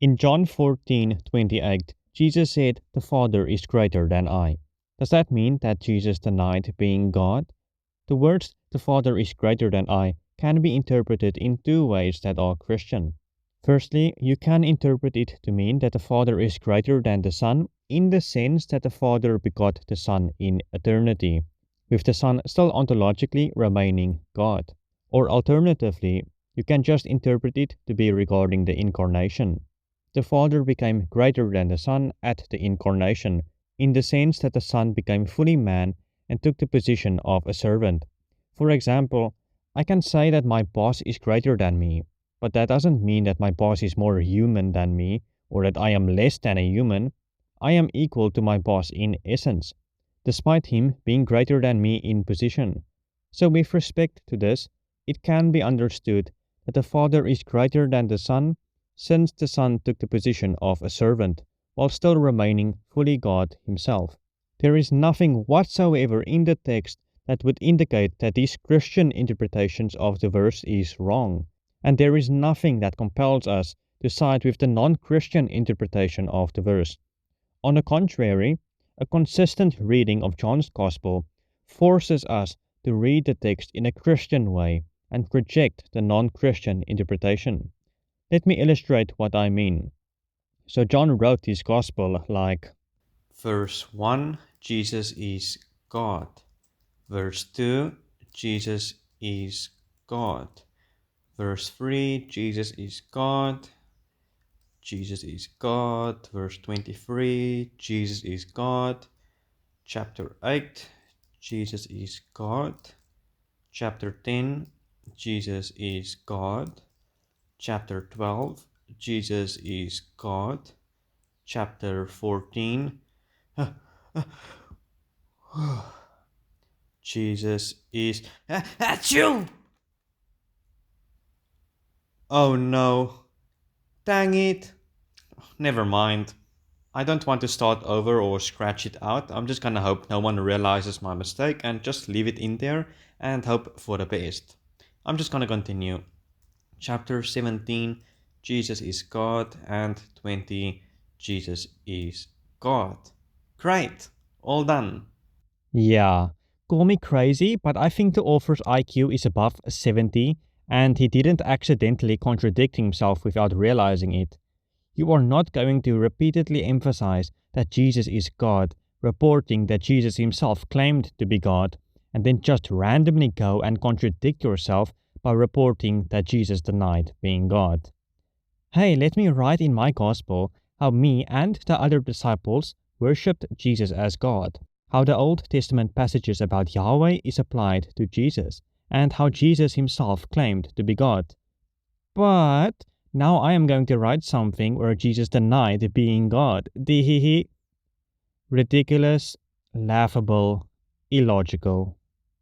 In John 14:28, Jesus said, "The Father is greater than I." Does that mean that Jesus denied being God? The words, "the Father is greater than I," can be interpreted in two ways that are Christian. Firstly, you can interpret it to mean that the Father is greater than the Son in the sense that the Father begot the Son in eternity, with the Son still ontologically remaining God. Or alternatively, you can just interpret it to be regarding the incarnation. The Father became greater than the Son at the incarnation, in the sense that the Son became fully man and took the position of a servant. For example, I can say that my boss is greater than me, but that doesn't mean that my boss is more human than me or that I am less than a human. I am equal to my boss in essence, despite him being greater than me in position. So, with respect to this, it can be understood that the Father is greater than the Son, since the Son took the position of a servant, while still remaining fully God himself. There is nothing whatsoever in the text that would indicate that these Christian interpretations of the verse is wrong, and there is nothing that compels us to side with the non-Christian interpretation of the verse. On the contrary, a consistent reading of John's Gospel forces us to read the text in a Christian way and reject the non-Christian interpretation. Let me illustrate what I mean. So John wrote his Gospel like, Verse 1, Jesus is God. Verse 2, Jesus is God. Verse 3, Jesus is God. Jesus is God. Verse 23, Jesus is God. Chapter 8, Jesus is God. Chapter 10, Jesus is God. Chapter 12, Jesus is God. Chapter 14, Jesus is. Achoo! Oh no. Dang it. Never mind. I don't want to start over or scratch it out. I'm just gonna hope no one realizes my mistake and just leave it in there and hope for the best. I'm just gonna continue. Chapter 17, Jesus is God, and 20, Jesus is God. Great. All done. "Yeah, call me crazy, but I think the author's IQ is above 70 and he didn't accidentally contradict himself without realizing it. You are not going to repeatedly emphasize that Jesus is God, reporting that Jesus himself claimed to be God, and then just randomly go and contradict yourself by reporting that Jesus denied being God. Hey, let me write in my gospel how me and the other disciples worshipped Jesus as God, how the Old Testament passages about Yahweh is applied to Jesus, and how Jesus himself claimed to be God. But now I am going to write something where Jesus denied being God. Ridiculous, laughable, illogical.